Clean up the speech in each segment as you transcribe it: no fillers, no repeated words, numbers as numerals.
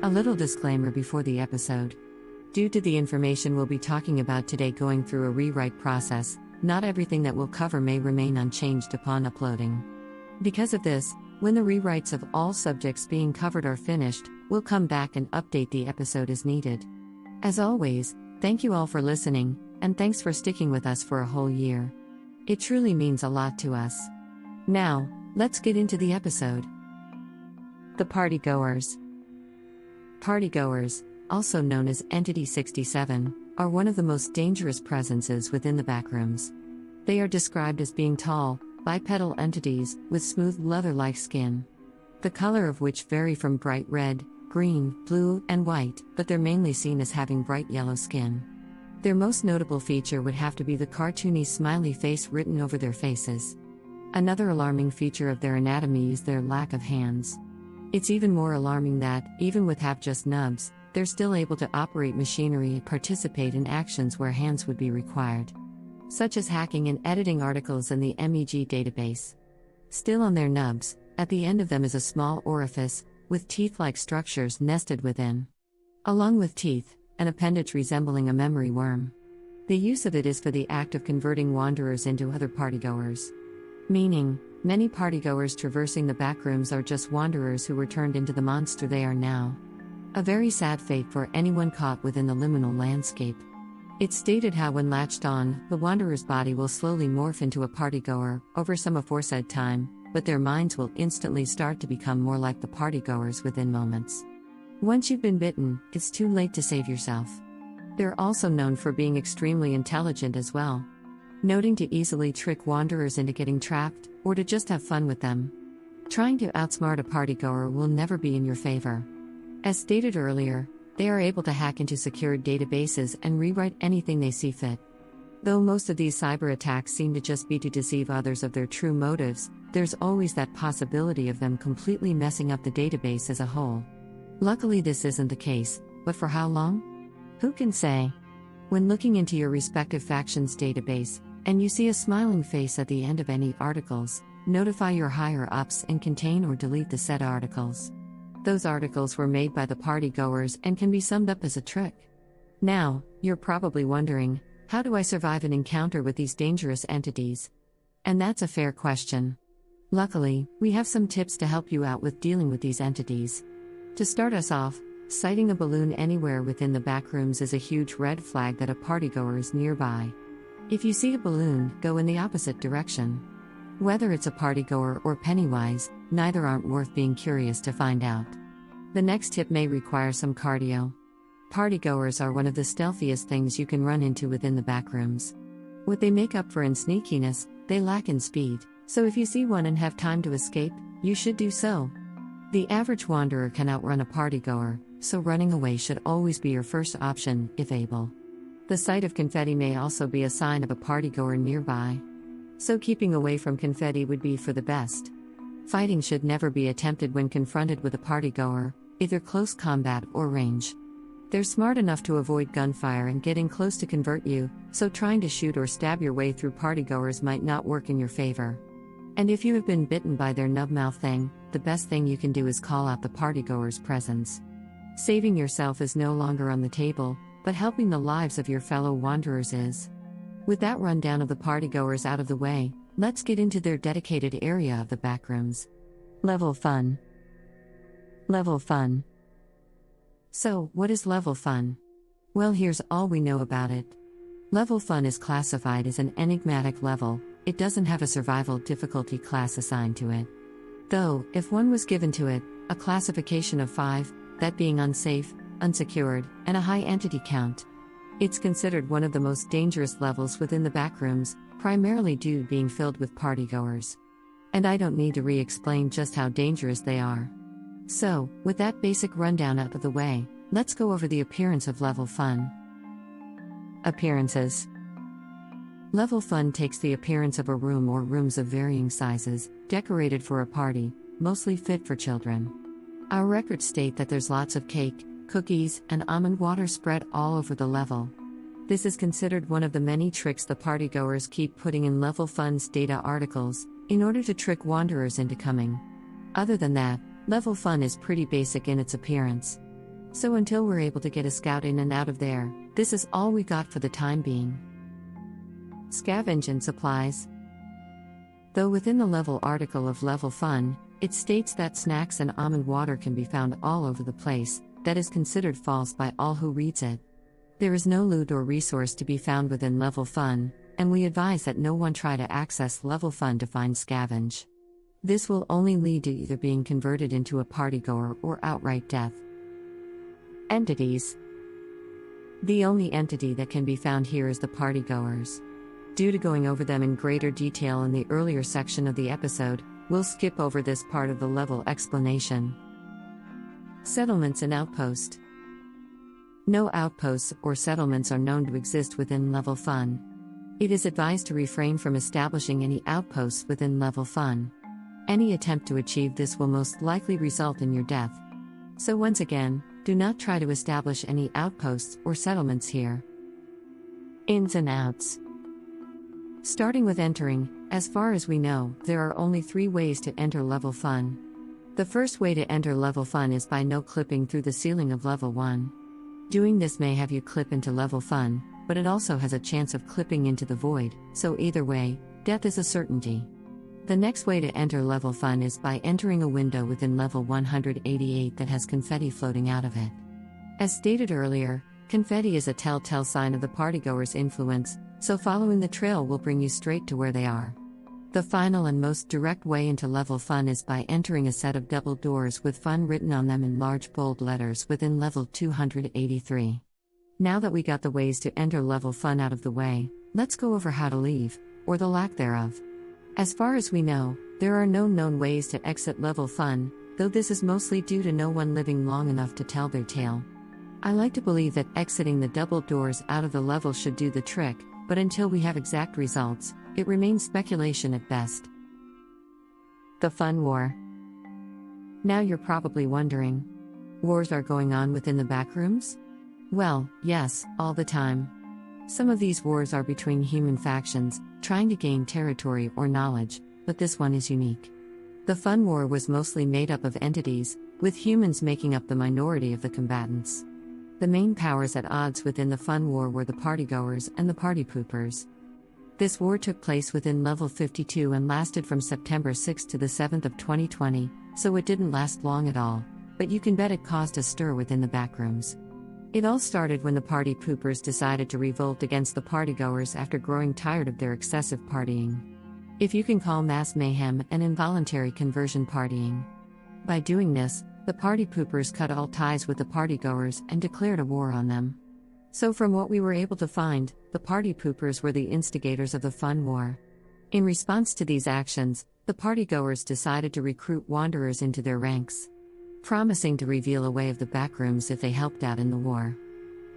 A little disclaimer before the episode. Due to the information we'll be talking about today going through a rewrite process, not everything that we'll cover may remain unchanged upon uploading. Because of this, when the rewrites of all subjects being covered are finished, we'll come back and update the episode as needed. As always, thank you all for listening, and thanks for sticking with us for a whole year. It truly means a lot to us. Now, let's get into the episode. The partygoers. Partygoers, also known as Entity 67, are one of the most dangerous presences within the backrooms. They are described as being tall, bipedal entities with smooth leather-like skin, the color of which vary from bright red, green, blue, and white, but they're mainly seen as having bright yellow skin. Their most notable feature would have to be the cartoony smiley face written over their faces. Another alarming feature of their anatomy is their lack of hands. It's even more alarming that, even with just nubs, they're still able to operate machinery and participate in actions where hands would be required, such as hacking and editing articles in the MEG database. Still on their nubs, at the end of them is a small orifice, with teeth-like structures nested within. Along with teeth, an appendage resembling a memory worm. The use of it is for the act of converting wanderers into other partygoers. Meaning, many partygoers traversing the backrooms are just wanderers who were turned into the monster they are now. A very sad fate for anyone caught within the liminal landscape. It's stated how when latched on, the wanderer's body will slowly morph into a partygoer over some aforesaid time, but their minds will instantly start to become more like the partygoers within moments. Once you've been bitten, it's too late to save yourself. They're also known for being extremely intelligent as well, noting to easily trick wanderers into getting trapped, or to just have fun with them. Trying to outsmart a partygoer will never be in your favor. As stated earlier, they are able to hack into secured databases and rewrite anything they see fit. Though most of these cyber attacks seem to just be to deceive others of their true motives, there's always that possibility of them completely messing up the database as a whole. Luckily this isn't the case, but for how long? Who can say? When looking into your respective faction's database, and you see a smiling face at the end of any articles, notify your higher-ups and contain or delete the said articles. Those articles were made by the partygoers and can be summed up as a trick. Now, you're probably wondering, how do I survive an encounter with these dangerous entities? And that's a fair question. Luckily, we have some tips to help you out with dealing with these entities. To start us off, sighting a balloon anywhere within the backrooms is a huge red flag that a partygoer is nearby. If you see a balloon, go in the opposite direction. Whether it's a partygoer or Pennywise, neither aren't worth being curious to find out. The next tip may require some cardio. Partygoers are one of the stealthiest things you can run into within the backrooms. What they make up for in sneakiness, they lack in speed, so if you see one and have time to escape, you should do so. The average wanderer can outrun a partygoer, so running away should always be your first option, if able. The sight of confetti may also be a sign of a partygoer nearby. So keeping away from confetti would be for the best. Fighting should never be attempted when confronted with a partygoer, either close combat or range. They're smart enough to avoid gunfire and getting close to convert you, so trying to shoot or stab your way through partygoers might not work in your favor. And if you have been bitten by their nub-mouth thing, the best thing you can do is call out the partygoer's presence. Saving yourself is no longer on the table, but helping the lives of your fellow wanderers is. With that rundown of the partygoers out of the way, let's get into their dedicated area of the backrooms. Level Fun. Level Fun. So, what is Level Fun? Well, here's all we know about it. Level Fun is classified as an enigmatic level. It doesn't have a survival difficulty class assigned to it. Though, if one was given to it, a classification of 5, that being unsafe, unsecured, and a high entity count. It's considered one of the most dangerous levels within the backrooms, primarily due to being filled with partygoers. And I don't need to re-explain just how dangerous they are. So, with that basic rundown out of the way, let's go over the appearance of Level Fun. Appearances. Level Fun takes the appearance of a room or rooms of varying sizes, decorated for a party, mostly fit for children. Our records state that there's lots of cake, cookies, and almond water spread all over the level. This is considered one of the many tricks the partygoers keep putting in Level Fun's data articles, in order to trick wanderers into coming. Other than that, Level Fun is pretty basic in its appearance. So until we're able to get a scout in and out of there, this is all we got for the time being. Scavenge and supplies. Though within the level article of Level Fun, it states that snacks and almond water can be found all over the place, that is considered false by all who reads it. There is no loot or resource to be found within Level Fun, and we advise that no one try to access Level Fun to find scavenge. This will only lead to either being converted into a partygoer or outright death. Entities. The only entity that can be found here is the partygoers. Due to going over them in greater detail in the earlier section of the episode, we'll skip over this part of the level explanation. Settlements and outposts. No outposts or settlements are known to exist within Level Fun. It is advised to refrain from establishing any outposts within Level Fun. Any attempt to achieve this will most likely result in your death. So once again, do not try to establish any outposts or settlements here. Ins and outs. Starting with entering, as far as we know, there are only 3 ways to enter Level Fun. The first way to enter Level Fun is by no-clipping through the ceiling of Level 1. Doing this may have you clip into Level Fun, but it also has a chance of clipping into the void, so either way, death is a certainty. The next way to enter Level Fun is by entering a window within Level 188 that has confetti floating out of it. As stated earlier, confetti is a telltale sign of the partygoer's influence, so following the trail will bring you straight to where they are. The final and most direct way into Level Fun is by entering a set of double doors with fun written on them in large bold letters within Level 283. Now that we got the ways to enter Level Fun out of the way, let's go over how to leave, or the lack thereof. As far as we know, there are no known ways to exit Level Fun, though this is mostly due to no one living long enough to tell their tale. I like to believe that exiting the double doors out of the level should do the trick, but until we have exact results, it remains speculation at best. The Fun War. Now you're probably wondering, wars are going on within the Backrooms? Well, yes, all the time. Some of these wars are between human factions, trying to gain territory or knowledge, but this one is unique. The Fun War was mostly made up of entities, with humans making up the minority of the combatants. The main powers at odds within the Fun War were the partygoers and the party poopers. This war took place within Level 52 and lasted from September 6 to the 7th of 2020, so it didn't last long at all, but you can bet it caused a stir within the Backrooms. It all started when the party poopers decided to revolt against the partygoers after growing tired of their excessive partying. If you can call mass mayhem and involuntary conversion partying. By doing this, the party poopers cut all ties with the partygoers and declared a war on them. So from what we were able to find, the party poopers were the instigators of the Fun War. In response to these actions, the partygoers decided to recruit wanderers into their ranks, promising to reveal a way of the Backrooms if they helped out in the war.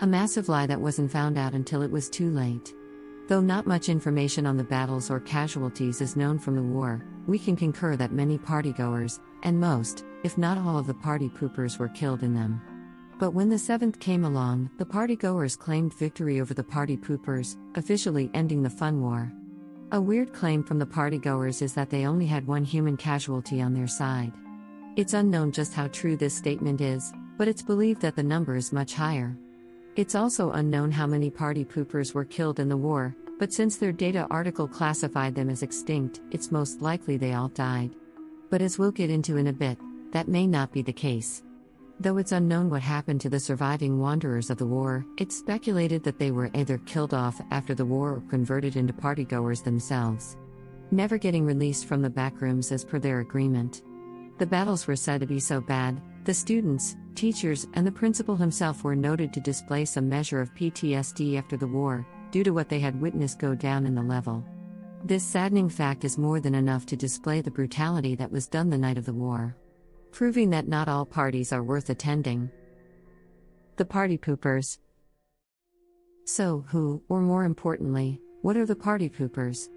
A massive lie that wasn't found out until it was too late. Though not much information on the battles or casualties is known from the war, we can concur that many partygoers, and most, if not all of the party poopers were killed in them. But when the 7th came along, the partygoers claimed victory over the party poopers, officially ending the Fun War. A weird claim from the partygoers is that they only had one human casualty on their side. It's unknown just how true this statement is, but it's believed that the number is much higher. It's also unknown how many party poopers were killed in the war, but since their data article classified them as extinct, it's most likely they all died. But as we'll get into in a bit, that may not be the case. Though it's unknown what happened to the surviving wanderers of the war, it's speculated that they were either killed off after the war or converted into partygoers themselves, never getting released from the Backrooms as per their agreement. The battles were said to be so bad, the students, teachers, and the principal himself were noted to display some measure of PTSD after the war, due to what they had witnessed go down in the level. This saddening fact is more than enough to display the brutality that was done the night of the war, proving that not all parties are worth attending. The party poopers. So, who, or more importantly, what are the party poopers?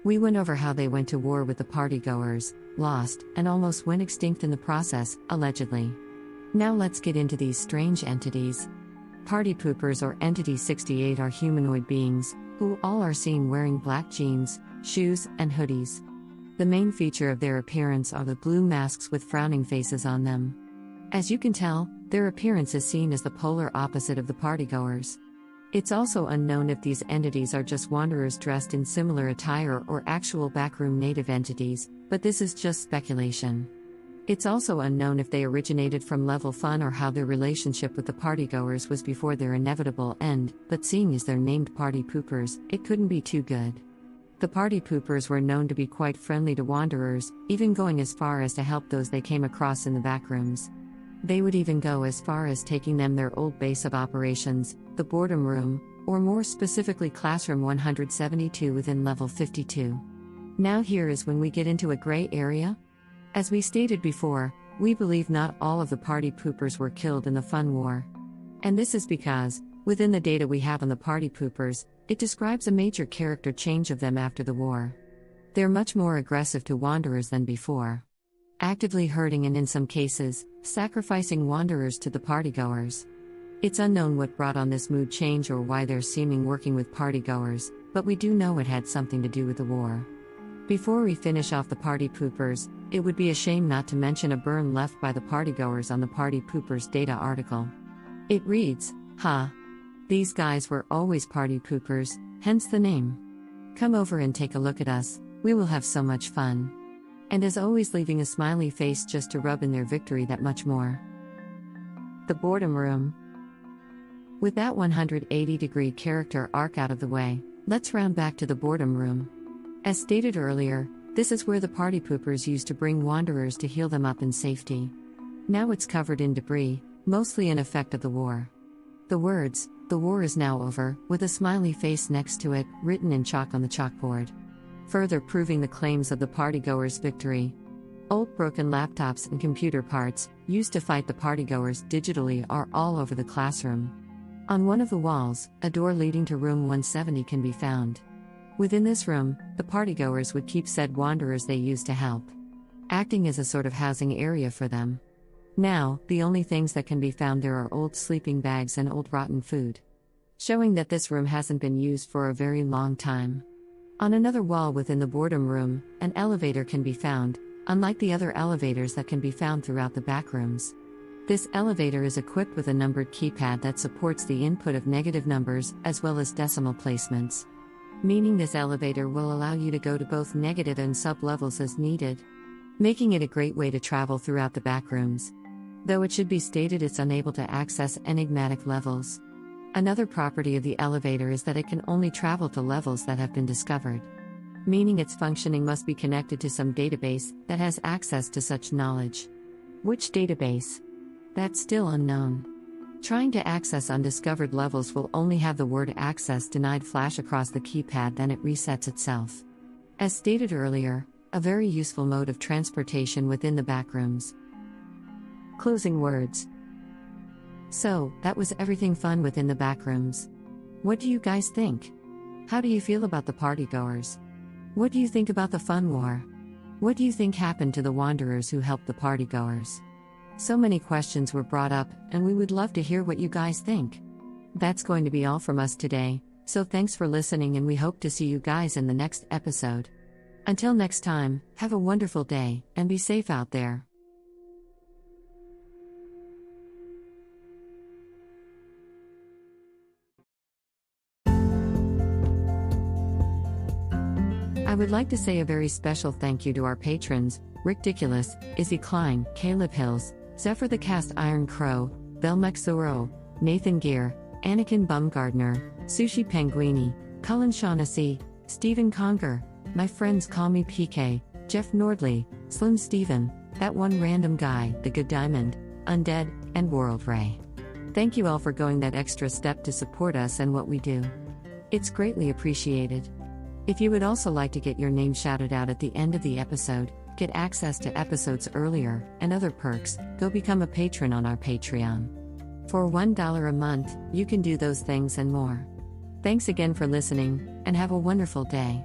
We went over how they went to war with the partygoers, lost, and almost went extinct in the process, allegedly. Now let's get into these strange entities. Party poopers or Entity 68 are humanoid beings, who all are seen wearing black jeans, shoes, and hoodies. The main feature of their appearance are the blue masks with frowning faces on them. As you can tell, Their appearance is seen as the polar opposite of the partygoers. It's also unknown if these entities are just wanderers dressed in similar attire or actual backroom native entities, but this is just speculation. It's also unknown if they originated from level fun or how their relationship with the partygoers was before their inevitable end, but seeing as they're named party poopers, it couldn't be too good. The party poopers were known to be quite friendly to wanderers, even going as far as to help those they came across in the backrooms. They would even go as far as taking them their old base of operations, the boredom room, or more specifically classroom 172 within level 52. Now here is when we get into a gray area. As we stated before, we believe not all of the party poopers were killed in the fun war. And this is because, within the data we have on the party poopers, it describes a major character change of them after the war. They're much more aggressive to wanderers than before, actively hurting and in some cases, sacrificing wanderers to the partygoers. It's unknown what brought on this mood change or why they're seeming working with partygoers, but we do know it had something to do with the war. Before we finish off the party poopers, it would be a shame not to mention a burn left by the partygoers on the party poopers data article. It reads, these guys were always party poopers, hence the name. Come over and take a look at us, we will have so much fun. And as always, leaving a smiley face just to rub in their victory that much more. The boredom room. With that 180-degree character arc out of the way, let's round back to the boredom room. As stated earlier, this is where the party poopers used to bring wanderers to heal them up in safety. Now it's covered in debris, mostly an effect of the war. The words, "The war is now over," with a smiley face next to it, written in chalk on the chalkboard, further proving the claims of the partygoers' victory. Old broken laptops and computer parts, used to fight the partygoers digitally, are all over the classroom. On one of the walls, a door leading to room 170 can be found. Within this room, the partygoers would keep said wanderers they used to help, acting as a sort of housing area for them. Now, the only things that can be found there are old sleeping bags and old rotten food, showing that this room hasn't been used for a very long time. On another wall within the boredom room, an elevator can be found, unlike the other elevators that can be found throughout the backrooms. This elevator is equipped with a numbered keypad that supports the input of negative numbers as well as decimal placements, meaning this elevator will allow you to go to both negative and sub-levels as needed, making it a great way to travel throughout the backrooms. Though it should be stated it's unable to access enigmatic levels. Another property of the elevator is that it can only travel to levels that have been discovered, meaning its functioning must be connected to some database that has access to such knowledge. Which database? That's still unknown. Trying to access undiscovered levels will only have the word "access denied" flash across the keypad, then it resets itself. As stated earlier, a very useful mode of transportation within the backrooms. Closing words. So, that was everything fun within the backrooms. What do you guys think? How do you feel about the partygoers? What do you think about the fun war? What do you think happened to the wanderers who helped the partygoers? So many questions were brought up, and we would love to hear what you guys think. That's going to be all from us today, so thanks for listening, and we hope to see you guys in the next episode. Until next time, have a wonderful day, and be safe out there. I would like to say a very special thank you to our patrons, Ridiculous, Izzy Klein, Caleb Hills, Zephyr the Cast Iron Crow, Belmex Zoro, Nathan Gear, Anakin Bumgardner, Sushi Penguini, Cullen Shaughnessy, Stephen Conger, my friends call me PK, Jeff Nordley, Slim Steven, That One Random Guy, The Good Diamond, Undead, and World Ray. Thank you all for going that extra step to support us and what we do. It's greatly appreciated. If you would also like to get your name shouted out at the end of the episode, get access to episodes earlier, and other perks, go become a patron on our Patreon. For $1 a month, you can do those things and more. Thanks again for listening, and have a wonderful day.